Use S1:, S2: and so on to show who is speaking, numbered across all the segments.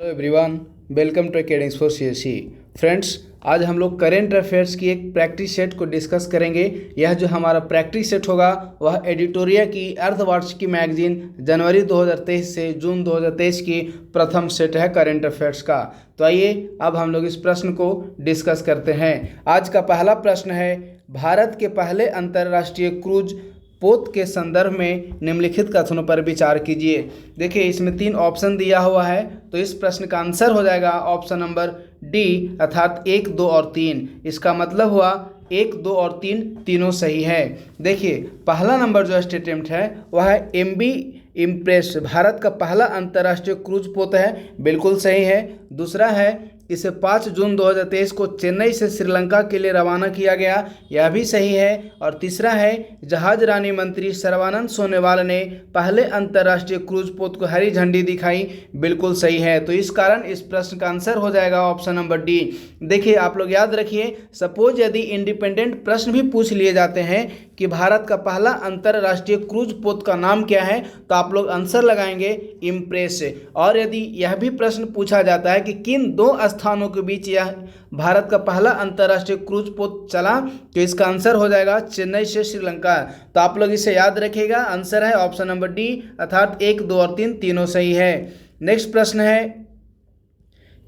S1: Hello everyone, welcome to academy for CSE. Friends, आज हम लोग करेंट अफेयर्स की एक प्रैक्टिस सेट को डिस्कस करेंगे। यह जो हमारा प्रैक्टिस सेट होगा वह एडिटोरिया की अर्धवार्षिकी मैगजीन जनवरी 2023 से जून 2023 की प्रथम सेट है करेंट अफेयर्स का। तो आइए अब हम लोग इस प्रश्न को डिस्कस करते हैं। आज का पहला प्रश्न है, भारत के पहले अंतर्राष्ट्रीय क्रूज पोत के संदर्भ में निम्नलिखित कथनों पर विचार कीजिए। देखिए, इसमें 3 ऑप्शन दिया हुआ है, तो इस प्रश्न का आंसर हो जाएगा ऑप्शन नंबर डी, अर्थात 1, 2 और 3। इसका मतलब हुआ 1, 2 और 3 तीनों सही है। देखिए, पहला नंबर जो स्टेटमेंट है वह है MV इम्प्रेस भारत का पहला अंतर्राष्ट्रीय क्रूज पोत है, बिल्कुल सही है। दूसरा है, इसे 5 जून 2023 को चेन्नई से श्रीलंका के लिए रवाना किया गया, यह भी सही है। और तीसरा है, जहाज रानी मंत्री सर्बानंद सोनोवाल ने पहले अंतर्राष्ट्रीय क्रूज पोत को हरी झंडी दिखाई, बिल्कुल सही है। तो इस कारण इस प्रश्न का आंसर हो जाएगा ऑप्शन नंबर डी। देखिए, आप लोग याद रखिए, सपोज यदि इंडिपेंडेंट प्रश्न भी पूछ लिए जाते हैं कि भारत का पहला अंतर्राष्ट्रीय क्रूज पोत का नाम क्या है, तो आप लोग आंसर लगाएंगे इम्प्रेस। और यदि यह भी प्रश्न पूछा जाता है कि किन 2 स्थानों के बीच यह भारत का पहला अंतर्राष्ट्रीय क्रूज पोत चला, तो इसका आंसर हो जाएगा चेन्नई से श्रीलंका। तो आप लोग इसे याद रखिएगा, आंसर है ऑप्शन नंबर डी, अर्थात 1, 2 और 3 तीनों सही है। नेक्स्ट प्रश्न है,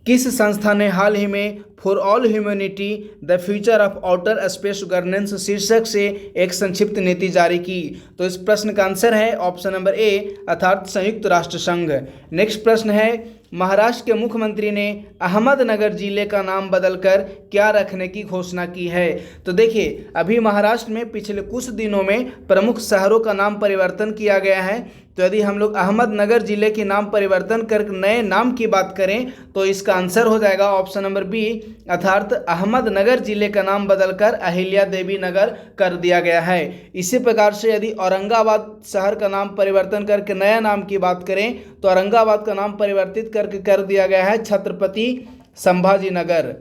S1: किस संस्था ने हाल ही में for all humanity the future of outer space governance शीर्षक से एक संक्षिप्त नीति जारी की? तो इस प्रश्न का आंसर है ऑप्शन नंबर ए, अर्थात संयुक्त राष्ट्र संघ। नेक्स्ट प्रश्न है, महाराष्ट्र के मुख्यमंत्री ने अहमदनगर जिले का नाम बदलकर क्या रखने की घोषणा की है? तो देखिए, अभी महाराष्ट्र में पिछले कुछ दिनों में प्रमुख शहरों का नाम परिवर्तन किया गया है। तो यदि हम लोग अहमदनगर जिले के नाम परिवर्तन कर नए नाम की बात करें, तो इसका आंसर हो जाएगा ऑप्शन नंबर बी, अर्थात अहमदनगर जिले का नाम बदलकर अहिल्या देवी नगर कर दिया गया है। इसी प्रकार से यदि औरंगाबाद शहर का नाम परिवर्तन करके नया नाम की बात करें, तो औरंगाबाद का नाम परिवर्तित करके कर दिया गया है छत्रपति संभाजी नगर,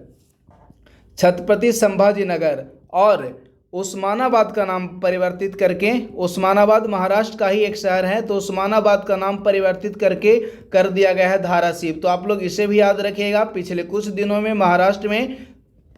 S1: छत्रपति संभाजी नगर। और उस्मानाबाद का नाम परिवर्तित करके, उस्मानाबाद महाराष्ट्र का ही एक शहर है, तो उस्मानाबाद का नाम परिवर्तित करके कर दिया गया है धाराशिव। तो आप लोग इसे भी याद रखिएगा, पिछले कुछ दिनों में महाराष्ट्र में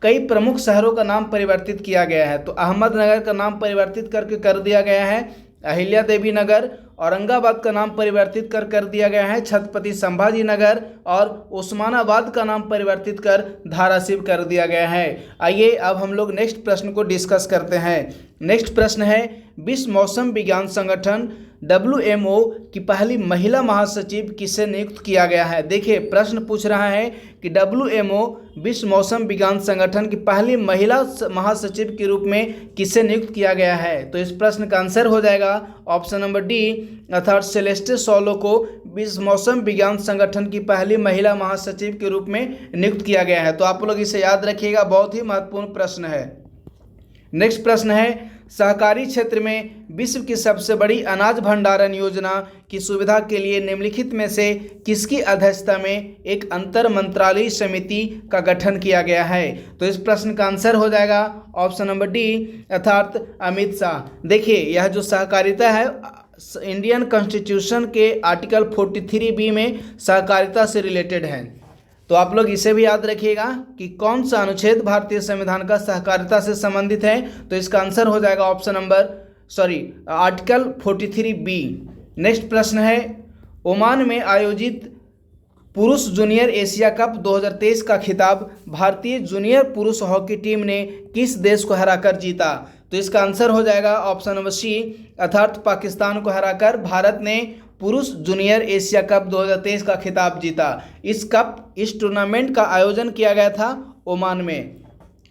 S1: कई प्रमुख शहरों का नाम परिवर्तित किया गया है। तो अहमदनगर का नाम परिवर्तित करके कर दिया गया है अहिल्या देवी नगर, औरंगाबाद का नाम परिवर्तित कर दिया गया है छत्रपति संभाजी नगर, और उस्मानाबाद का नाम परिवर्तित कर धाराशिव कर दिया गया है। आइए अब हम लोग नेक्स्ट प्रश्न को डिस्कस करते हैं। नेक्स्ट प्रश्न है, विश्व मौसम विज्ञान संगठन WMO की पहली महिला महासचिव किसे नियुक्त किया गया है? देखिए, प्रश्न पूछ रहा है कि WMO विश्व मौसम विज्ञान संगठन की पहली महिला महासचिव के रूप में किसे नियुक्त किया गया है? तो इस प्रश्न का आंसर हो जाएगा ऑप्शन नंबर डी, अर्थात सेलेस्टे सोलो को विश्व मौसम विज्ञान संगठन की पहली महिला महासचिव के रूप में नियुक्त किया गया है। तो आप लोग इसे याद रखिएगा, बहुत ही महत्वपूर्ण प्रश्न है। नेक्स्ट प्रश्न है, सहकारी क्षेत्र में विश्व की सबसे बड़ी अनाज भंडारण योजना की सुविधा के लिए निम्नलिखित में से किसकी अध्यक्षता में एक अंतर मंत्रालयी समिति का गठन किया गया है? तो इस प्रश्न का आंसर हो जाएगा ऑप्शन नंबर डी, अर्थात अमित शाह। देखिए, यह जो सहकारिता है इंडियन कॉन्स्टिट्यूशन के आर्टिकल 43B में सहकारिता से रिलेटेड है। तो आप लोग इसे भी याद रखिएगा कि कौन सा अनुच्छेद भारतीय संविधान का सहकारिता से संबंधित है। तो इसका आंसर हो जाएगा option number article 43B। Next प्रश्न है, ओमान में आयोजित पुरुष जूनियर एशिया कप 2023 का खिताब भारतीय जूनियर पुरुष हॉकी टीम ने किस देश को हराकर जीता? तो इसका आंसर हो जाएगा ऑप्शन नंबर सी, अर्थात पाकिस्तान को हराकर भारत ने पुरुष जूनियर एशिया कप 2023 का खिताब जीता। इस टूर्नामेंट का आयोजन किया गया था ओमान में।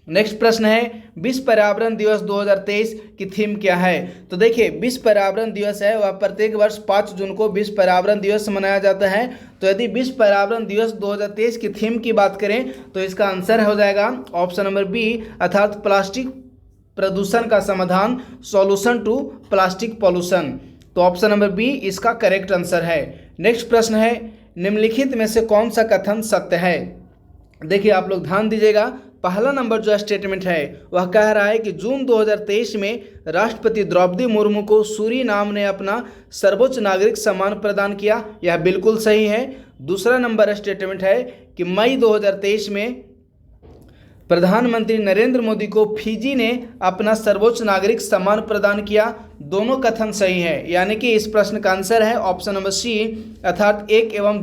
S1: नेक्स्ट प्रश्न है, विश्व पर्यावरण दिवस 2023 की थीम क्या है? तो देखिए, विश्व पर्यावरण दिवस है वह प्रत्येक वर्ष 5 जून को विश्व पर्यावरण दिवस मनाया जाता है। तो यदि विश्व पर्यावरण दिवस 2023 की थीम की बात करें, तो इसका आंसर हो जाएगा ऑप्शन नंबर बी, अर्थात प्लास्टिक प्रदूषण का समाधान, सॉल्यूशन टू प्लास्टिक पॉल्यूशन। तो ऑप्शन नंबर बी इसका करेक्ट आंसर है। नेक्स्ट प्रश्न है, निम्नलिखित में से कौन सा कथन सत्य है? देखिए, आप लोग ध्यान दीजिएगा, पहला नंबर जो स्टेटमेंट है वह कह रहा है कि जून 2023 में राष्ट्रपति द्रौपदी मुर्मू को सूरीनाम ने अपना सर्वोच्च नागरिक सम्मान प्रदान किया। यह बिल्कुल सही है। दूसरा नंबर स्टेटमेंट है कि मई 2023 में प्रधानमंत्री नरेंद्र मोदी को फिजी ने अपना सर्वोच्च नागरिक सम्मान प्रदान किया। दोनों कथन सही है, यानी कि इस प्रश्न का आंसर है ऑप्शन नंबर सी, अर्थात 1 एवं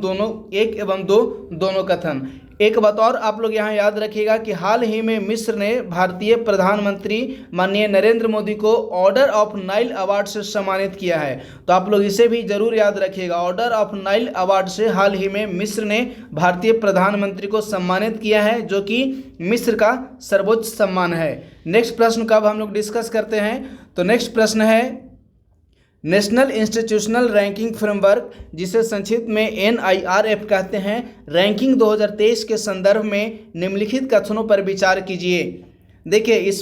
S1: 2 दोनों कथन। एक बात और आप लोग यहाँ याद रखिएगा कि हाल ही में मिस्र ने भारतीय प्रधानमंत्री माननीय नरेंद्र मोदी को ऑर्डर ऑफ नाइल अवार्ड से सम्मानित किया है, तो आप लोग इसे भी जरूर याद रखिएगा। ऑर्डर ऑफ नाइल अवार्ड से हाल ही में मिस्र ने भारतीय प्रधानमंत्री को सम्मानित किया है, जो कि मिस्र का सर्वोच्च सम्मान है। नेक्स्ट प्रश्न का अब हम लोग डिस्कस करते हैं। तो नेक्स्ट प्रश्न है नेशनल इंस्टीट्यूशनल रैंकिंग फ्रेमवर्क, जिसे संक्षिप्त में NIRF कहते हैं, रैंकिंग 2023 के संदर्भ में निम्नलिखित कथनों पर विचार कीजिए। देखिए, इस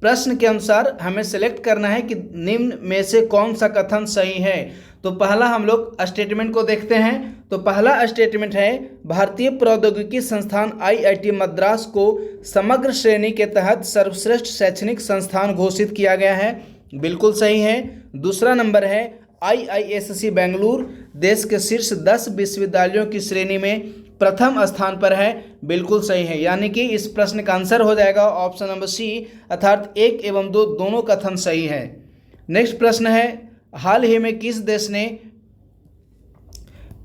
S1: प्रश्न के अनुसार हमें सेलेक्ट करना है कि निम्न में से कौन सा कथन सही है। तो पहला हम लोग स्टेटमेंट को देखते हैं। तो पहला स्टेटमेंट है भारतीय प्रौद्योगिकी संस्थान IIT मद्रास को समग्र श्रेणी के तहत सर्वश्रेष्ठ शैक्षणिक संस्थान घोषित किया गया है। बिल्कुल सही है। दूसरा नंबर है IISc बेंगलुरु देश के शीर्ष 10 विश्वविद्यालयों की श्रेणी में प्रथम स्थान पर है। बिल्कुल सही है, यानी कि इस प्रश्न का आंसर हो जाएगा ऑप्शन नंबर सी, अर्थात 1 एवं 2 दोनों कथन सही है। नेक्स्ट प्रश्न है हाल ही में किस देश ने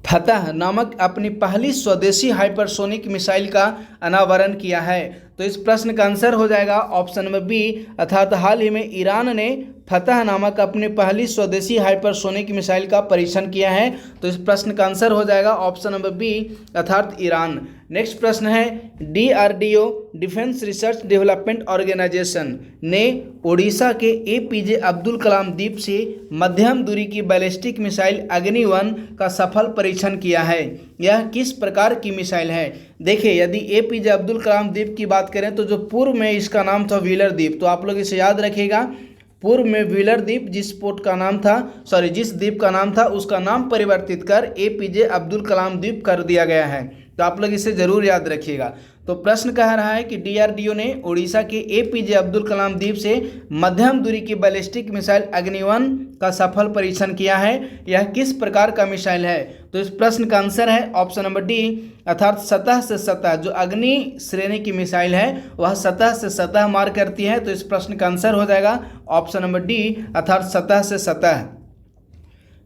S1: फतह नामक अपनी पहली स्वदेशी हाइपरसोनिक मिसाइल का अनावरण किया है। तो इस प्रश्न का आंसर हो जाएगा ऑप्शन नंबर बी, अर्थात हाल ही में ईरान ने फतह नामक अपनी पहली स्वदेशी हाइपरसोनिक मिसाइल का परीक्षण किया है। तो इस प्रश्न का आंसर हो जाएगा ऑप्शन नंबर बी, अर्थात ईरान। नेक्स्ट प्रश्न है DRDO defence research development organisation ने ओडिशा के APJ अब्दुल कलाम द्वीप से मध्यम दूरी की बैलिस्टिक मिसाइल अग्नि-1 का सफल परीक्षण किया है। यह किस प्रकार की मिसाइल है? देखिए, यदि APJ अब्दुल कलाम द्वीप की बात करें तो जो पूर्व में इसका नाम था व्हीलर द्वीप, तो आप लोग इसे याद रखिएगा। पूर्व में व्हीलर द्वीप जिस द्वीप का नाम था उसका नाम परिवर्तित कर APJ अब्दुल कलाम द्वीप कर दिया गया है, तो आप लोग इसे जरूर याद रखिएगा। तो प्रश्न कह रहा है कि DRDO ने ओडिशा के APJ अब्दुल कलाम द्वीप से मध्यम दूरी की बैलिस्टिक मिसाइल अग्नि-1 का सफल परीक्षण किया है। यह किस प्रकार का मिसाइल है? तो इस प्रश्न का आंसर है ऑप्शन नंबर डी, अर्थात सतह से सतह। जो अग्नि श्रेणी की मिसाइल है वह सतह से सतह मार करती है, तो इस प्रश्न का आंसर हो जाएगा ऑप्शन नंबर डी, अर्थात सतह से सतह।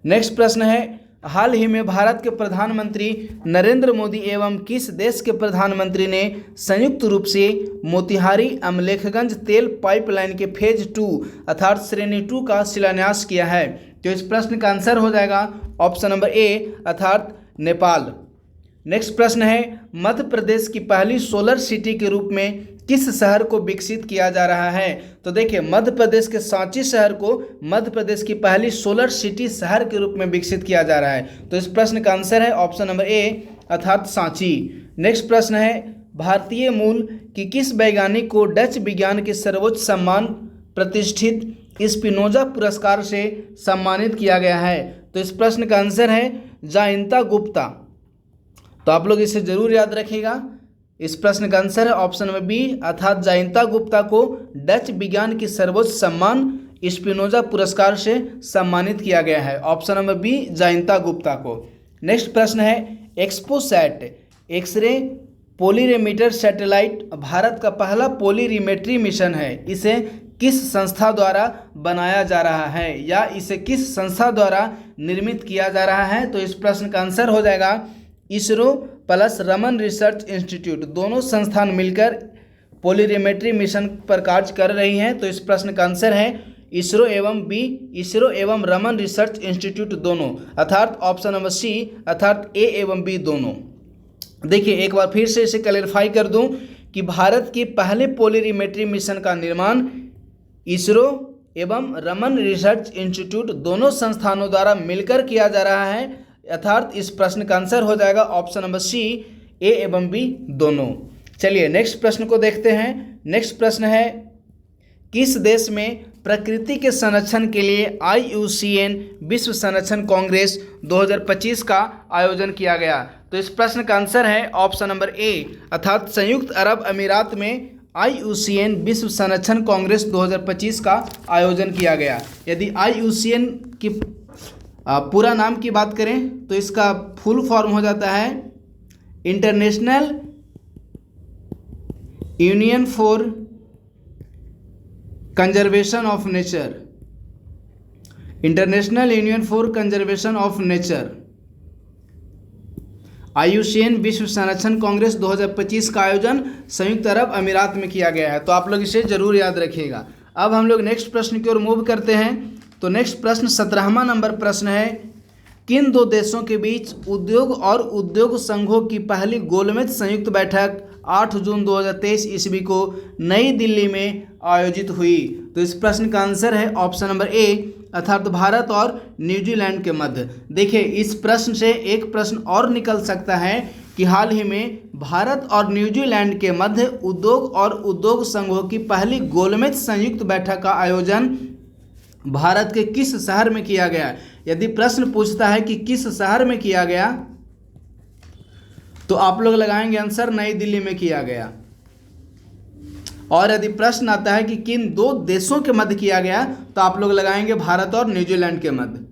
S1: नेक्स्ट प्रश्न है हाल ही में भारत के प्रधानमंत्री नरेंद्र मोदी एवं किस देश के प्रधानमंत्री ने संयुक्त रूप से मोतिहारी अमलेखगंज तेल पाइपलाइन के फेज 2 अर्थात श्रेणी 2 का शिलान्यास किया है? तो इस प्रश्न का आंसर हो जाएगा ऑप्शन नंबर ए, अर्थात नेपाल। नेक्स्ट प्रश्न है मध्य प्रदेश की पहली सोलर सिटी के रूप में किस शहर को विकसित किया जा रहा है? तो देखिए, मध्य प्रदेश के सांची शहर को मध्य प्रदेश की पहली सोलर सिटी शहर के रूप में विकसित किया जा रहा है। तो इस प्रश्न का आंसर है ऑप्शन नंबर ए, अर्थात सांची। नेक्स्ट प्रश्न है भारतीय मूल की किस वैज्ञानिक को डच विज्ञान के सर्वोच्च सम्मान प्रतिष्ठित स्पिनोजा पुरस्कार से सम्मानित किया गया है? तो इस प्रश्न का आंसर है जायंता गुप्ता। तो आप लोग इसे जरूर याद रखिएगा। इस प्रश्न का आंसर है ऑप्शन नंबर बी, अर्थात जायंता गुप्ता को डच विज्ञान की सर्वोच्च सम्मान स्पिनोजा पुरस्कार से सम्मानित किया गया है। ऑप्शन नंबर बी, जायंता गुप्ता को। नेक्स्ट प्रश्न है एक्सपोसैट एक्सरे पोलिरीमीटर सैटेलाइट भारत का पहला पोलिरीमेट्री मिशन है। इसे किस संस्था द्वारा बनाया जा रहा है या इसे किस संस्था द्वारा निर्मित किया जा रहा है? तो इस प्रश्न का आंसर हो जाएगा ISRO plus Raman research institute. दोनों संस्थान मिलकर पोलिरीमेट्री मिशन पर कार्य कर रही हैं। तो इस प्रश्न का आंसर है इसरो एवं रमन रिसर्च इंस्टीट्यूट दोनों, अर्थात ऑप्शन नंबर सी, अर्थात ए एवं बी दोनों। देखिए, एक बार फिर से इसे क्लैरिफाई कर दूं कि भारत के पहले पोलिरीमेट्री मिशन का निर्माण इसरो एवं रमन रिसर्च इंस्टीट्यूट दोनों संस्थानों द्वारा मिलकर किया जा रहा है, अर्थात इस प्रश्न का आंसर हो जाएगा ऑप्शन नंबर सी, ए एवं बी दोनों। चलिए नेक्स्ट प्रश्न को देखते हैं। नेक्स्ट प्रश्न है किस देश में प्रकृति के संरक्षण के लिए IUCN विश्व संरक्षण कांग्रेस 2025 का आयोजन किया गया? तो इस प्रश्न का आंसर है ऑप्शन नंबर ए, अर्थात संयुक्त अरब अमीरात में IUCN विश्व संरक्षण कांग्रेस 2025 का आयोजन किया गया। यदि IUCN की पूरा नाम की बात करें तो इसका फुल फॉर्म हो जाता है international union for conservation of nature. International union for conservation of nature IUCN विश्व संरक्षण कांग्रेस 2025 का आयोजन संयुक्त अरब अमीरात में किया गया है। तो आप लोग इसे जरूर याद रखिएगा। अब हम लोग नेक्स्ट प्रश्न की ओर मूव करते हैं। तो नेक्स्ट प्रश्न 17वां नंबर प्रश्न है, किन दो देशों के बीच उद्योग और उद्योग संघों की पहली गोलमेज संयुक्त बैठक 8 जून 2023 ईस्वी को नई दिल्ली में आयोजित हुई? तो इस प्रश्न का आंसर है ऑप्शन नंबर ए, अर्थात भारत और न्यूजीलैंड के मध्य। देखिए, इस प्रश्न से एक प्रश्न और निकल सकता है कि हाल ही में भारत और न्यूजीलैंड के मध्य उद्योग और उद्योग संघों की पहली गोलमेज संयुक्त बैठक का आयोजन भारत के किस शहर में किया गया? यदि प्रश्न पूछता है कि किस शहर में किया गया, तो आप लोग लगाएंगे आंसर नई दिल्ली में किया गया। और यदि प्रश्न आता है कि किन दो देशों के मध्य किया गया, तो आप लोग लगाएंगे भारत और न्यूजीलैंड के मध्य।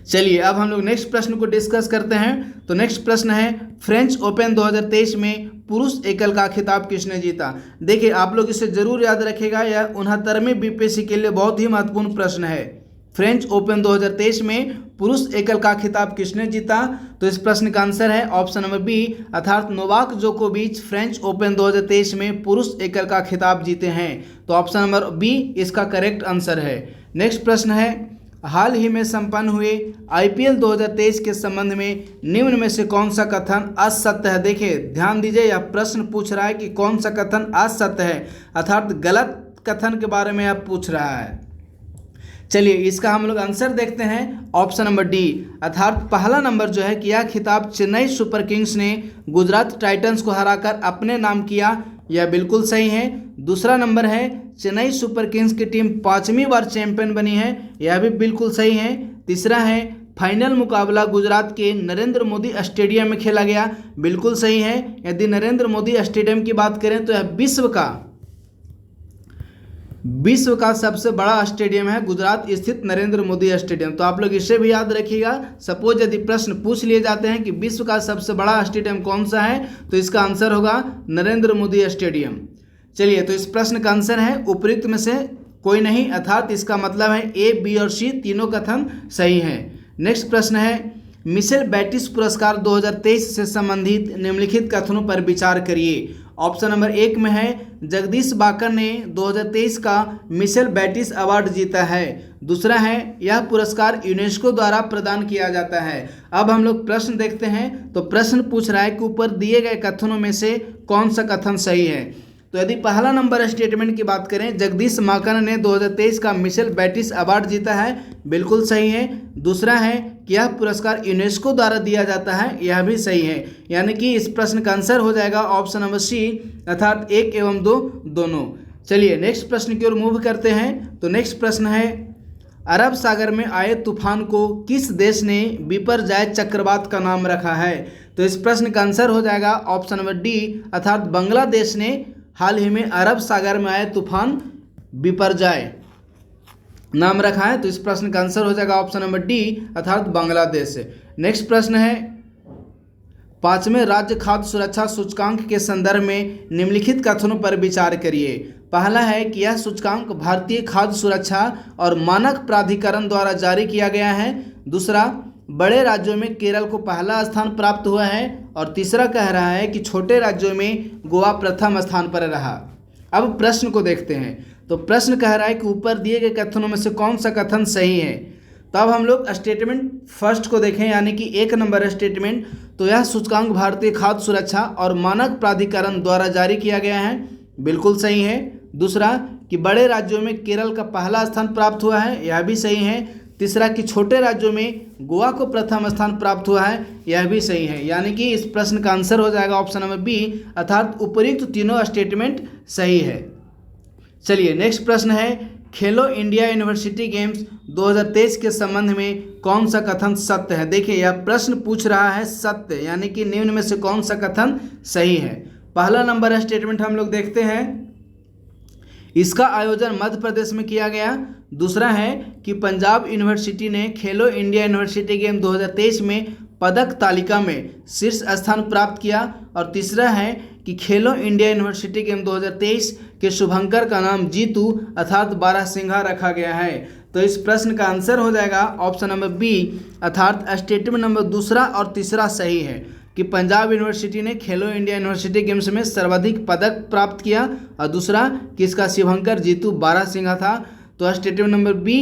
S1: चलिए अब हम लोग नेक्स्ट प्रश्न को डिस्कस करते हैं। तो नेक्स्ट प्रश्न है, फ्रेंच ओपन 2023 में पुरुष एकल का खिताब किसने जीता? देखिए, आप लोग इसे जरूर याद रखेगा, यह 69वें BPSC के लिए बहुत ही महत्वपूर्ण प्रश्न है। फ्रेंच ओपन 2023 में पुरुष एकल का खिताब किसने जीता? तो इस प्रश्न का आंसर है ऑप्शन नंबर बी, अर्थात नोवाक जोकोविच फ्रेंच ओपन 2023 में पुरुष एकल का खिताब जीते हैं। तो ऑप्शन नंबर बी इसका करेक्ट आंसर है। नेक्स्ट प्रश्न है, हाल ही में संपन्न हुए IPL 2023 के संबंध में निम्न में से कौन सा कथन असत्य है? देखिए ध्यान दीजिए, यह प्रश्न पूछ रहा है कि कौन सा कथन असत्य है, अर्थात गलत कथन के बारे में आप पूछ रहा है। चलिए इसका हम लोग आंसर देखते हैं, ऑप्शन नंबर डी, अर्थात पहला नंबर जो है कि यह खिताब चेन्नई सुपर किंग्स ने गुजरात टाइटंस को हराकर अपने नाम किया, यह बिल्कुल सही है। दूसरा नंबर है, चेन्नई सुपर किंग्स की टीम 5वीं बार चैंपियन बनी है, यह भी बिल्कुल सही है। तीसरा है, फाइनल मुकाबला गुजरात के नरेंद्र मोदी स्टेडियम में खेला गया, बिल्कुल सही है। यदि नरेंद्र मोदी स्टेडियम की बात करें तो यह विश्व का सबसे बड़ा स्टेडियम है, गुजरात स्थित नरेंद्र मोदी स्टेडियम। तो आप लोग इसे भी याद रखिएगा। सपोज यदि प्रश्न पूछ लिए जाते हैं कि विश्व का सबसे बड़ा स्टेडियम कौन सा है, तो इसका आंसर होगा नरेंद्र मोदी स्टेडियम। चलिए, तो इस प्रश्न का आंसर है उपयुक्त में से कोई नहीं, अर्थात इसका मतलब है ए, बी और सी तीनों कथन सही हैं। नेक्स्ट प्रश्न है, मिशेल बैटिस पुरस्कार 2023 से संबंधित निम्नलिखित कथनों पर विचार करिए। ऑप्शन नंबर 1 में है, जगदीश बाकर ने 2023 का मिशेल बैटिस अवार्ड जीता है। दूसरा है, यह पुरस्कार यूनेस्को द्वारा प्रदान किया जाता है। अब हम लोग प्रश्न देखते हैं। तो प्रश्न पूछ रहा है कि ऊपर दिए गए कथनों में से कौन सा कथन सही है। तो यदि पहला नंबर स्टेटमेंट की बात करें, जगदीश बाकर ने 2023 का मिशेल बैटिस अवार्ड जीता है, बिल्कुल सही है। दूसरा है कि यह पुरस्कार यूनेस्को द्वारा दिया जाता है, यह भी सही है। यानी कि इस प्रश्न का आंसर हो जाएगा ऑप्शन नंबर सी, अर्थात 1 एवं 2 दोनों। चलिए नेक्स्ट प्रश्न की ओर मूव करते हैं। तो नेक्स्ट प्रश्न है, अरब सागर में आए तूफान को किस देश ने बिपरजॉय चक्रवात का नाम रखा है? तो इस प्रश्न का आंसर हो जाएगा ऑप्शन नंबर डी, अर्थात बांग्लादेश ने हाल ही में अरब सागर में आए तूफान बिपरजॉय नाम रखा है। तो इस प्रश्न का आंसर हो जाएगा ऑप्शन नंबर डी, अर्थात बांग्लादेश। नेक्स्ट प्रश्न है, 5वें राज्य खाद्य सुरक्षा सूचकांक के संदर्भ में निम्नलिखित कथनों पर विचार करिए। पहला है कि यह सूचकांक भारतीय खाद्य सुरक्षा और मानक प्राधिकरण द्वारा जारी किया गया है। दूसरा, बड़े राज्यों में केरल को पहला स्थान प्राप्त हुआ है। और तीसरा कह रहा है कि छोटे राज्यों में गोवा प्रथम स्थान पर रहा। अब प्रश्न को देखते हैं। तो प्रश्न कह रहा है कि ऊपर दिए गए कथनों में से कौन सा कथन सही है। तो अब हम लोग स्टेटमेंट फर्स्ट को देखें, यानी कि 1 नंबर स्टेटमेंट। तो यह सूचकांक भारतीय खाद्य सुरक्षा और मानक प्राधिकरण द्वारा जारी किया गया है, बिल्कुल सही है। दूसरा कि बड़े राज्यों में केरल का पहला स्थान प्राप्त हुआ है, यह भी सही है। तीसरा कि छोटे राज्यों में गोवा को प्रथम स्थान प्राप्त हुआ है, यह भी सही है। यानी कि इस प्रश्न का आंसर हो जाएगा ऑप्शन नंबर बी, अर्थात उपयुक्त तीनों स्टेटमेंट सही है। चलिए नेक्स्ट प्रश्न है, खेलो इंडिया यूनिवर्सिटी गेम्स 2023 के संबंध में कौन सा कथन सत्य है। देखिए यह प्रश्न पूछ रहा है सत्य, यानी कि निम्न में से कौन सा कथन सही है। पहला नंबर स्टेटमेंट हम लोग देखते हैं, इसका आयोजन मध्य प्रदेश में किया गया। दूसरा है कि पंजाब यूनिवर्सिटी ने खेलो इंडिया यूनिवर्सिटी गेम 2023 में पदक तालिका में शीर्ष स्थान प्राप्त किया। और तीसरा है कि खेलो इंडिया यूनिवर्सिटी गेम 2023 के शुभंकर का नाम जीतू अर्थात बारहसिंघा रखा गया है। तो इस प्रश्न का आंसर हो जाएगा ऑप्शन नंबर बी, अर्थात स्टेटमेंट नंबर दूसरा और तीसरा सही है कि पंजाब यूनिवर्सिटी ने खेलो इंडिया यूनिवर्सिटी गेम्स में सर्वाधिक पदक प्राप्त किया, और दूसरा कि इसका शुभंकर जीतू बारहसिंघा था। तो स्टेटमेंट नंबर बी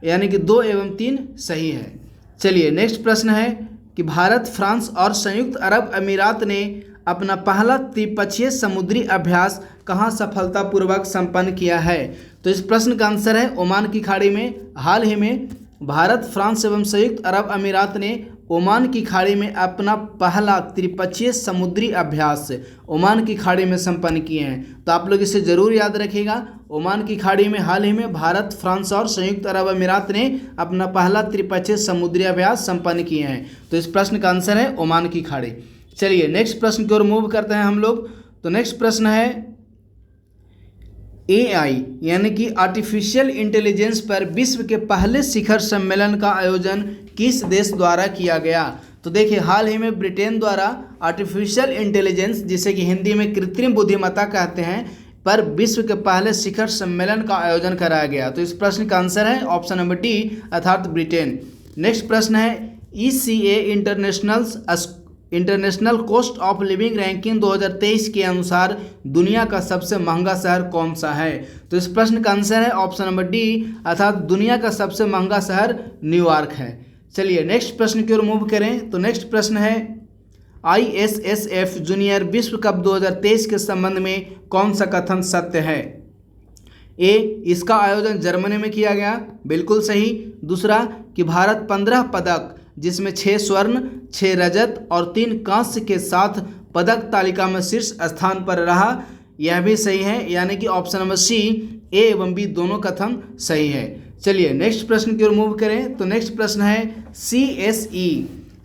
S1: यानी कि 2 एवं 3 सही है। चलिए नेक्स्ट प्रश्न है कि भारत, फ्रांस और संयुक्त अरब अमीरात ने अपना पहला त्रिपक्षीय समुद्री अभ्यास कहाँ सफलतापूर्वक संपन्न किया है। तो इस प्रश्न का आंसर है ओमान की खाड़ी में। हाल ही में भारत, फ्रांस एवं संयुक्त अरब अमीरात ने ओमान की खाड़ी में अपना पहला त्रिपक्षीय समुद्री अभ्यास ओमान की खाड़ी में संपन्न किए हैं। तो आप लोग इसे जरूर याद रखिएगा, ओमान की खाड़ी में हाल ही में भारत, फ्रांस और संयुक्त अरब अमीरात ने अपना पहला त्रिपक्षीय समुद्री अभ्यास संपन्न किए हैं। तो इस प्रश्न का आंसर है ओमान की खाड़ी। चलिए नेक्स्ट प्रश्न की ओर मूव करते हैं हम लोग। तो नेक्स्ट प्रश्न है, AI यानी कि आर्टिफिशियल इंटेलिजेंस पर विश्व के पहले शिखर सम्मेलन का आयोजन किस देश द्वारा किया गया। तो देखिए हाल ही में ब्रिटेन द्वारा आर्टिफिशियल इंटेलिजेंस, जिसे कि हिंदी में कृत्रिम बुद्धिमत्ता कहते हैं, पर विश्व के पहले शिखर सम्मेलन का आयोजन कराया गया। तो इस प्रश्न का आंसर है ऑप्शन नंबर डी, अर्थात ब्रिटेन। नेक्स्ट प्रश्न है, ECA international cost of living ranking 2023 के अनुसार दुनिया का सबसे महंगा शहर कौन सा है। तो इस प्रश्न का आंसर है ऑप्शन नंबर डी, अर्थात दुनिया का सबसे महंगा शहर न्यूयॉर्क है। चलिए नेक्स्ट प्रश्न की ओर मूव करें। तो नेक्स्ट प्रश्न है, ISSF जूनियर विश्व कप 2023 के संबंध में कौन सा कथन सत्य है। ए, इसका आयोजन जर्मनी में किया गया, बिल्कुल सही। दूसरा कि भारत 15 पदक जिसमें 6 स्वर्ण, 6 रजत और 3 कांस्य के साथ पदक तालिका में शीर्ष स्थान पर रहा, यह भी सही है, यानी कि ऑप्शन नंबर सी, ए एवं बी दोनों कथन सही है। चलिए नेक्स्ट प्रश्न की ओर मूव करें। तो नेक्स्ट प्रश्न है, CSE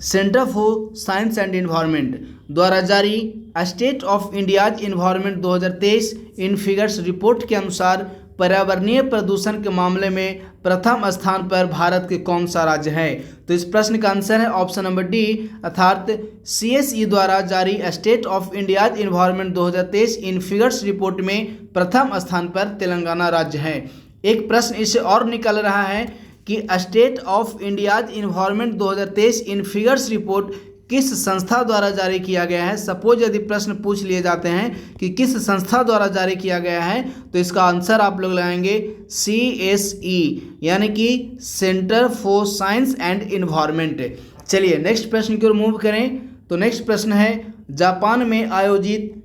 S1: centre for science and environment द्वारा जारी state of India's environment 2023 in figures report के अनुसार पर्यावरणीय प्रदूषण के मामले में प्रथम स्थान पर भारत के कौन सा राज्य है। तो इस प्रश्न का आंसर है ऑप्शन नंबर डी, अर्थात CSE द्वारा जारी state of India's environment 2023 in figures report में प्रथम स्थान पर तेलंगाना राज्य है। एक प्रश्न इससे और निकल रहा है कि state of India's environment 2023 in figures report किस संस्था द्वारा जारी किया गया है। सपोज यदि प्रश्न पूछ लिए जाते हैं कि किस संस्था द्वारा जारी किया गया है, तो इसका आंसर आप लोग लगाएंगे CSE यानी कि centre for science and environment. चलिए नेक्स्ट प्रश्न की ओर मूव करें। तो नेक्स्ट प्रश्न है, जापान में आयोजित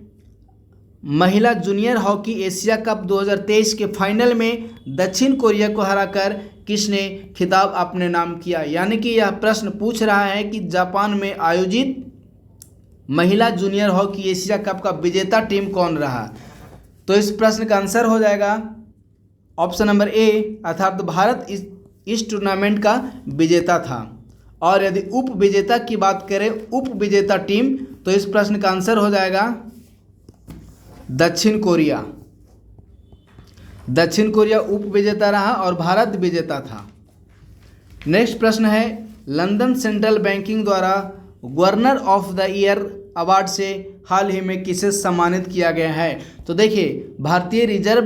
S1: महिला जूनियर हॉकी एशिया कप 2023 के फाइनल में दक्षिण कोरिया को हराकर किसने खिताब अपने नाम किया। यानी कि यह प्रश्न पूछ रहा है कि जापान में आयोजित महिला जूनियर हॉकी एशिया कप का विजेता टीम कौन रहा। तो इस प्रश्न का आंसर हो जाएगा ऑप्शन नंबर ए, अर्थात भारत इस टूर्नामेंट का विजेता था। और यदि उप विजेता की बात करें, उप विजेता टीम, तो इस प्रश्न का आंसर हो जाएगा दक्षिण कोरिया। दक्षिण कोरिया उप विजेता रहा और भारत विजेता था। नेक्स्ट प्रश्न है, लंदन सेंट्रल बैंकिंग द्वारा governor of the year award से हाल ही में किसे सम्मानित किया गया है। तो देखिए भारतीय रिजर्व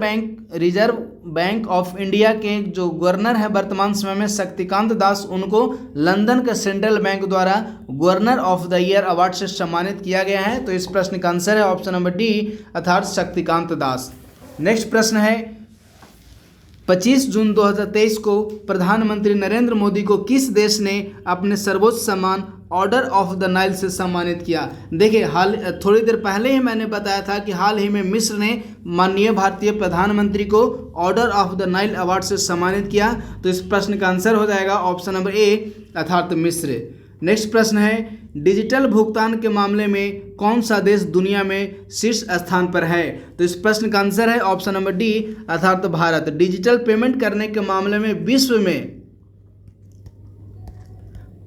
S1: बैंक ऑफ इंडिया के जो गवर्नर है वर्तमान समय में शक्तिकांत दास, उनको लंदन के सेंट्रल बैंक द्वारा governor of the year award से सम्मानित किया गया है। तो इस प्रश्न का आंसर है ऑप्शन नंबर डी, अर्थात शक्तिकांत दास। नेक्स्ट प्रश्न है, 25 जून 2023 को प्रधानमंत्री नरेंद्र मोदी को किस देश ने अपने सर्वोच्च सम्मान ऑर्डर ऑफ द नाइल से सम्मानित किया। देखिए थोड़ी देर पहले ही मैंने बताया था कि हाल ही में मिस्र ने माननीय भारतीय प्रधानमंत्री को order of the Nile award से सम्मानित किया। तो इस प्रश्न का आंसर हो जाएगा ऑप्शन नंबर ए, अर्थात मिस्र। नेक्स्ट प्रश्न है, डिजिटल भुगतान के मामले में कौन सा देश दुनिया में शीर्ष स्थान पर है? तो इस प्रश्न का आंसर है ऑप्शन नंबर डी अर्थात भारत। डिजिटल पेमेंट करने के मामले में विश्व में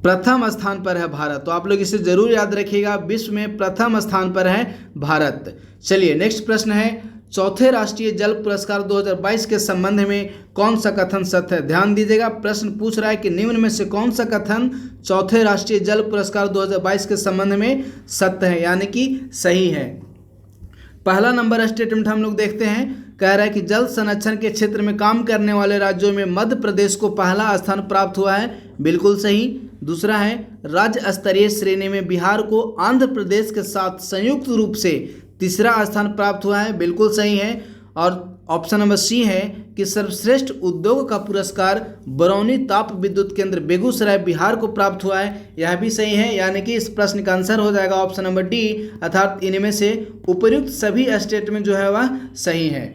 S1: प्रथम स्थान पर है भारत। तो आप लोग इसे जरूर याद रखिएगा, विश्व में प्रथम स्थान पर है भारत। चलिए नेक्स्ट प्रश्न है, चौथे राष्ट्रीय जल पुरस्कार 2022 के संबंध में कौन सा कथन सत्य है? ध्यान दीजिएगा, प्रश्न पूछ रहा है कि निम्न में से कौन सा कथन चौथे राष्ट्रीय जल पुरस्कार 2022 के संबंध में सत्य है, यानी कि सही है। पहला नंबर स्टेटमेंट हम लोग देखते हैं, कह रहा है कि जल संरक्षण के क्षेत्र में काम करने वाले राज्यों में मध्य प्रदेश को पहला स्थान प्राप्त हुआ है, बिल्कुल सही। दूसरा है, राज्य स्तरीय श्रेणी में बिहार को आंध्र प्रदेश के साथ संयुक्त रूप से तीसरा स्थान प्राप्त हुआ है, बिल्कुल सही है। और ऑप्शन नंबर सी है कि सर्वश्रेष्ठ उद्योग का पुरस्कार बरौनी ताप विद्युत केंद्र बेगूसराय बिहार को प्राप्त हुआ है, यह भी सही है। यानी कि इस प्रश्न का आंसर हो जाएगा ऑप्शन नंबर डी अर्थात इनमें से उपर्युक्त सभी स्टेटमेंट जो है वह सही है।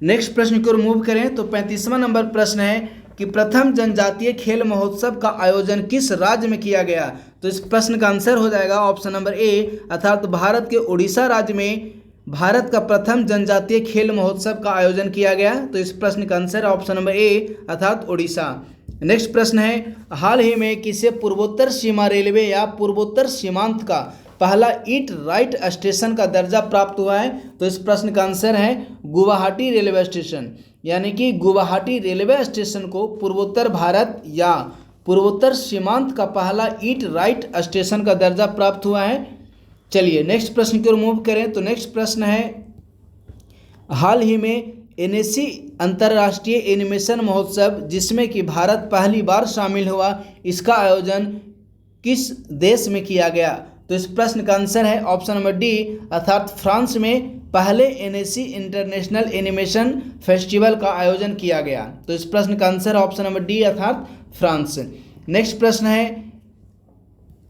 S1: नेक्स्ट प्रश्न की ओर मूव करें तो 35वां नंबर प्रश्न है कि प्रथम जनजातीय खेल महोत्सव का आयोजन किस राज्य में किया गया? तो इस प्रश्न का आंसर हो जाएगा ऑप्शन नंबर ए अर्थात भारत के उड़ीसा राज्य में भारत का प्रथम जनजातीय खेल महोत्सव का आयोजन किया गया। तो इस प्रश्न का आंसर ऑप्शन नंबर ए अर्थात उड़ीसा। नेक्स्ट प्रश्न है, हाल ही में किसे पूर्वोत्तर सीमा रेलवे या पूर्वोत्तर सीमांत का पहला ईट राइट स्टेशन का दर्जा प्राप्त हुआ है? तो इस प्रश्न का आंसर है गुवाहाटी रेलवे स्टेशन, यानी कि गुवाहाटी रेलवे स्टेशन को पूर्वोत्तर भारत या पूर्वोत्तर सीमांत का पहला ईट राइट स्टेशन का दर्जा प्राप्त हुआ है। चलिए नेक्स्ट प्रश्न की ओर मूव करें तो नेक्स्ट प्रश्न है, हाल ही में एनएसी अंतर्राष्ट्रीय एनिमेशन महोत्सव जिसमें कि भारत पहली बार शामिल हुआ, इसका आयोजन किस देश में किया गया? तो इस प्रश्न का आंसर है ऑप्शन नंबर डी अर्थात फ्रांस में पहले एनएसी इंटरनेशनल एनिमेशन फेस्टिवल का आयोजन किया गया। तो इस प्रश्न का आंसर ऑप्शन नंबर डी अर्थात फ्रांस। नेक्स्ट प्रश्न है,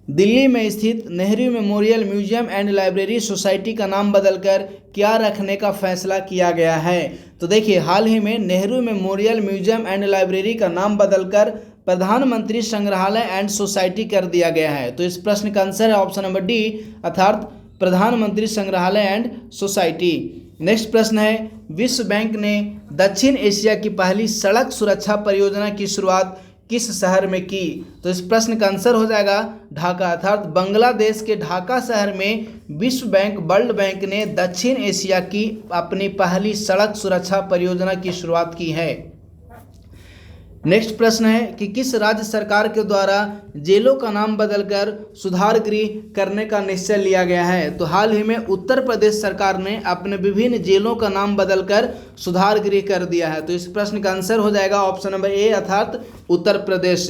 S1: दिल्ली में स्थित Nehru memorial museum and library society का नाम बदलकर क्या रखने का फैसला किया गया है? तो देखिए, हाल ही में Nehru memorial museum and library का नाम बदलकर प्रधानमंत्री संग्रहालय एंड सोसाइटी कर दिया गया है। तो इस प्रश्न का आंसर है ऑप्शन नंबर डी अर्थात प्रधानमंत्री संग्रहालय एंड सोसाइटी। नेक्स्ट प्रश्न है, विश्व बैंक ने दक्षिण एशिया की पहली सड़क सुरक्षा परियोजना की शुरुआत किस शहर में की? तो इस प्रश्न का आंसर हो जाएगा ढाका अर्थात बांग्लादेश के ढाका शहर में विश्व बैंक वर्ल्ड बैंक ने दक्षिण एशिया की अपनी पहली सड़क सुरक्षा परियोजना की शुरुआत की है। नेक्स्ट प्रश्न है कि किस राज्य सरकार के द्वारा जेलों का नाम बदलकर सुधार गृह करने का निश्चय लिया गया है? तो हाल ही में उत्तर प्रदेश सरकार ने अपने विभिन्न जेलों का नाम बदलकर सुधार गृह कर दिया है। तो इस प्रश्न का आंसर हो जाएगा ऑप्शन नंबर ए अर्थात उत्तर प्रदेश।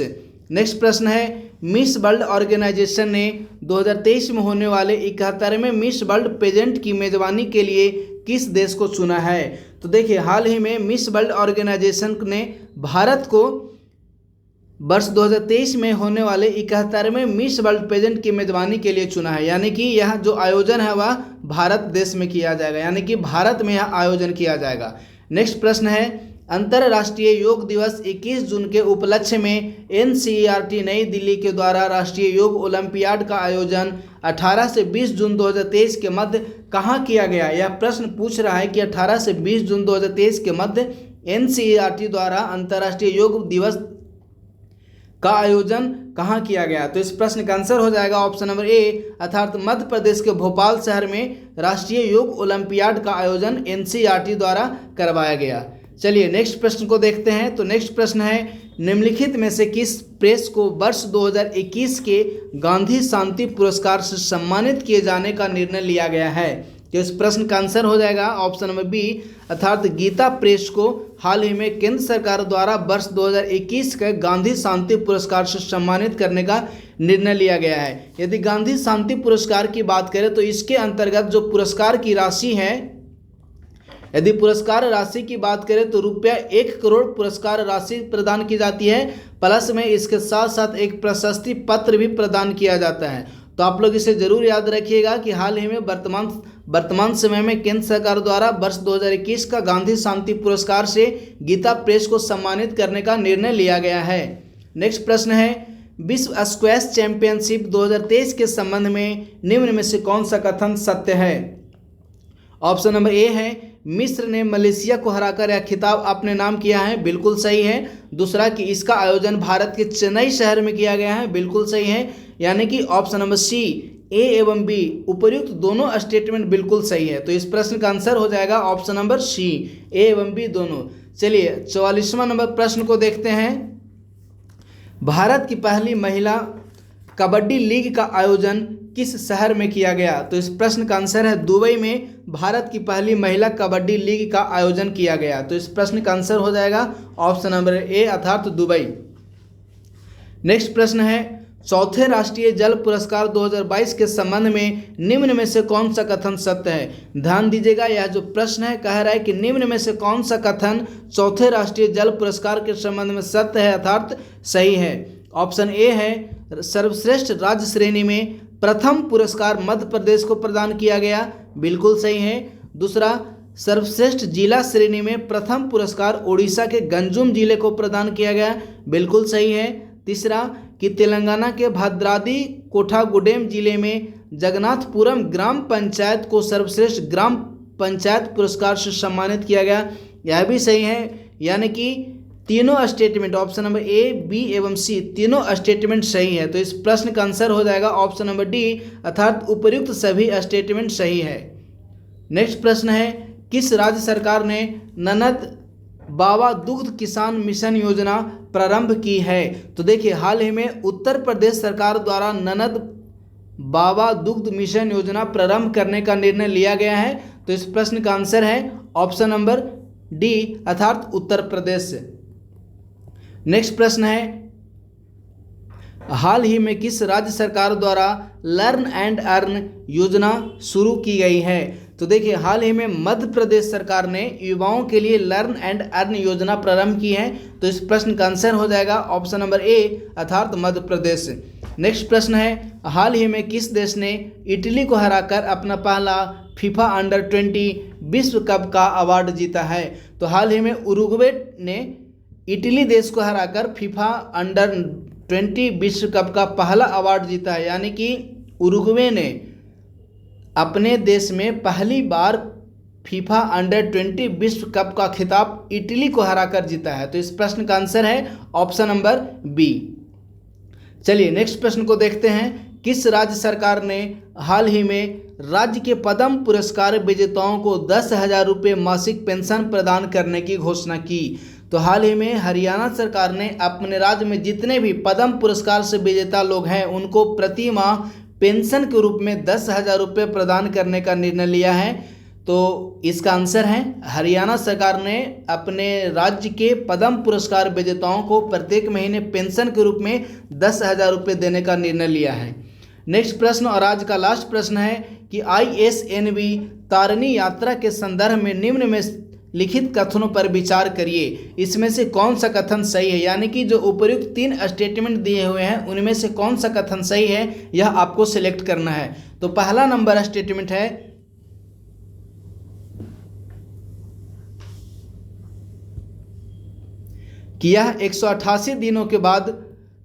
S1: नेक्स्ट प्रश्न है, मिस वर्ल्ड ऑर्गेनाइजेशन ने 2023 में होने वाले 71वें मिस वर्ल्ड पेजेंट की मेजबानी के लिए किस देश को चुना है? तो देखिए, हाल ही में मिस वर्ल्ड ऑर्गेनाइजेशन ने भारत को वर्ष 2023 में होने वाले 71वें मिस वर्ल्ड पेजेंट की मेजबानी के लिए चुना है, यानी कि यह जो आयोजन है वह भारत देश में किया जाएगा, यानी कि भारत में यह आयोजन किया जाएगा। नेक्स्ट प्रश्न है, अंतर्राष्ट्रीय योग दिवस 21 जून के उपलक्ष्य में एनसीईआरटी नई दिल्ली के द्वारा राष्ट्रीय योग ओलंपियाड का आयोजन 18 से 20 जून 2023 के मध्य कहाँ किया गया? यह प्रश्न पूछ रहा है कि 18 से 20 जून 2023 के मध्य एनसीईआरटी द्वारा अंतर्राष्ट्रीय योग दिवस का आयोजन कहाँ किया गया? तो इस प्रश्न का आंसर हो जाएगा ऑप्शन नंबर ए अर्थात मध्य प्रदेश के भोपाल शहर में राष्ट्रीय योग ओलंपियाड का आयोजन एनसीईआरटी द्वारा करवाया गया। चलिए नेक्स्ट प्रश्न को देखते हैं। तो नेक्स्ट प्रश्न है, निम्नलिखित में से किस प्रेस को वर्ष 2021 के गांधी शांति पुरस्कार से सम्मानित किए जाने का निर्णय लिया गया है? तो इस प्रश्न का आंसर हो जाएगा ऑप्शन नंबर बी अर्थात गीता प्रेस को हाल ही में केंद्र सरकार द्वारा वर्ष 2021 के गांधी शांति पुरस्कार से सम्मानित करने का निर्णय लिया गया है। यदि गांधी शांति पुरस्कार की बात करें तो इसके अंतर्गत जो पुरस्कार की राशि है, यदि पुरस्कार राशि की बात करें तो रुपया 1 करोड़ पुरस्कार राशि प्रदान की जाती है, प्लस में इसके साथ साथ एक प्रशस्ति पत्र भी प्रदान किया जाता है। तो आप लोग इसे जरूर याद रखिएगा कि हाल ही में वर्तमान समय में केंद्र सरकार द्वारा वर्ष 2021 का गांधी शांति पुरस्कार से गीता प्रेस को सम्मानित करने का निर्णय लिया गया है। नेक्स्ट प्रश्न है, विश्व स्क्वैश चैंपियनशिप 2023 के संबंध में निम्न में से कौन सा कथन सत्य है? ऑप्शन नंबर ए है मिस्र ने मलेशिया को हराकर यह खिताब अपने नाम किया है, बिल्कुल सही है। दूसरा कि इसका आयोजन भारत के चेन्नई शहर में किया गया है, बिल्कुल सही है। यानी कि ऑप्शन नंबर सी ए एवं बी उपर्युक्त दोनों स्टेटमेंट बिल्कुल सही है। तो इस प्रश्न का आंसर हो जाएगा ऑप्शन नंबर सी, ए एवं बी दोनों। चलिए 44वां नंबर प्रश्न को देखते हैं। भारत की पहली महिला कबड्डी लीग का आयोजन किस शहर में किया गया? तो इस प्रश्न का आंसर है दुबई में भारत की पहली महिला कबड्डी लीग का आयोजन किया गया। तो इस प्रश्न का आंसर हो जाएगा ऑप्शन नंबर ए अर्थात दुबई। नेक्स्ट प्रश्न है चौथे राष्ट्रीय जल पुरस्कार 2022 के संबंध में निम्न में से कौन सा कथन सत्य है? ध्यान दीजिएगा, यह जो प्रश्न है कह रहा है कि निम्न में से कौन सा कथन चौथे राष्ट्रीय जल पुरस्कार के संबंध में सत्य है अर्थात सही है। ऑप्शन ए है सर्वश्रेष्ठ राज्य श्रेणी में प्रथम पुरस्कार मध्य प्रदेश को प्रदान किया गया, बिल्कुल सही है। दूसरा सर्वश्रेष्ठ जिला श्रेणी में प्रथम पुरस्कार ओडिशा के गंजुम जिले को प्रदान किया गया, बिल्कुल सही है। तीसरा कि तेलंगाना के भद्राद्री कोठागुडेम जिले में जगन्नाथपुरम ग्राम पंचायत को सर्वश्रेष्ठ ग्राम पंचायत पुरस्कार से सम्मानित किया गया, यह भी सही है। यानी कि तीनों statement option number A, B एवं सी तीनों स्टेटमेंट सही है। तो इस प्रश्न का आंसर हो जाएगा ऑप्शन नंबर डी अर्थात उपर्युक्त सभी स्टेटमेंट सही है। नेक्स्ट प्रश्न है किस राज्य सरकार ने ननद बाबा दुग्ध किसान मिशन योजना प्रारंभ की है? तो देखिए हाल ही में उत्तर प्रदेश सरकार द्वारा ननद बाबा दुग्ध मिशन योजना प्रारंभ करने का निर्णय लिया गया है। तो इस प्रश्न का आंसर है ऑप्शन नंबर डी अर्थात उत्तर प्रदेश। नेक्स्ट प्रश्न है हाल ही में किस राज्य सरकार द्वारा लर्न एंड अर्न योजना शुरू की गई है? तो देखिए हाल ही में मध्य प्रदेश सरकार ने युवाओं के लिए लर्न एंड अर्न योजना प्रारंभ की है। तो इस प्रश्न का आंसर हो जाएगा ऑप्शन नंबर ए अर्थात मध्य प्रदेश। नेक्स्ट प्रश्न है हाल ही में किस देश ने इटली को हराकर अपना पहला फीफा अंडर 20 विश्व कप का अवार्ड जीता है? तो हाल ही में उरुग्वे ने इटली देश को हराकर फीफा अंडर 20 विश्व कप का पहला अवार्ड जीता है। यानी कि उरुग्वे ने अपने देश में पहली बार फीफा अंडर 20 विश्व कप का खिताब इटली को हराकर जीता है। तो इस प्रश्न का आंसर है ऑप्शन नंबर बी। चलिए नेक्स्ट प्रश्न को देखते हैं। किस राज्य सरकार ने हाल ही में राज्य के पद्म पुरस्कार विजेताओं को 10,000 रुपये मासिक पेंशन प्रदान करने की घोषणा की? तो हाल ही में हरियाणा सरकार ने अपने राज्य में जितने भी पद्म पुरस्कार से विजेता लोग हैं उनको प्रति माह पेंशन के रूप में 10,000 रुपये प्रदान करने का निर्णय लिया है। तो इसका आंसर है हरियाणा सरकार ने अपने राज्य के पद्म पुरस्कार विजेताओं को प्रत्येक महीने पेंशन के रूप में 10,000 रुपये देने का निर्णय लिया है। नेक्स्ट प्रश्न और आज का लास्ट प्रश्न है कि ISNV तारिणी यात्रा के संदर्भ में निम्न में लिखित कथनों पर विचार करिए। इसमें से कौन सा कथन सही है? यानी कि जो उपर्युक्त 3 स्टेटमेंट दिए हुए हैं उनमें से कौन सा कथन सही है यह आपको सिलेक्ट करना है। तो पहला नंबर स्टेटमेंट है कि यह 188 दिनों के बाद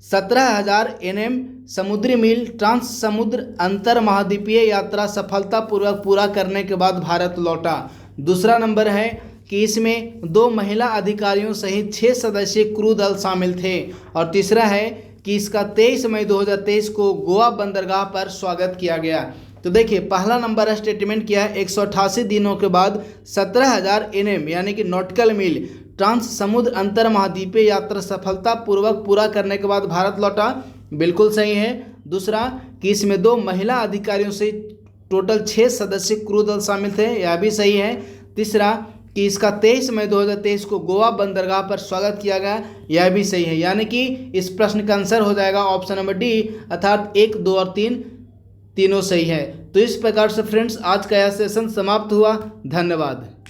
S1: 17,000 NM समुद्री मील ट्रांस समुद्र अंतर महाद्वीपीय यात्रा सफलतापूर्वक पूरा करने के बाद भारत लौटा। दूसरा नंबर है कि इसमें 2 महिला अधिकारियों सहित 6 सदस्यीय क्रू दल शामिल थे। और तीसरा है कि इसका 23 मई 2023 को गोवा बंदरगाह पर स्वागत किया गया। तो देखिए पहला नंबर स्टेटमेंट किया है 188 दिनों के बाद 17,000 NM यानी कि नॉटिकल मील ट्रांस समुद्र अंतर महाद्वीपीय यात्रा सफलतापूर्वक पूरा करने के बाद भारत लौटा, बिल्कुल सही है। दूसरा कि इसमें 2 महिला अधिकारियों से टोटल 6 सदस्यीय क्रू दल शामिल थे, यह भी सही है। तीसरा कि इसका 23 मई 2023 को गोवा बंदरगाह पर स्वागत किया गया, यह भी सही है। यानी कि इस प्रश्न का आंसर हो जाएगा ऑप्शन नंबर डी अर्थात 1, 2 और 3 तीनों सही है। तो इस प्रकार से फ्रेंड्स आज का यह सेशन समाप्त हुआ। धन्यवाद।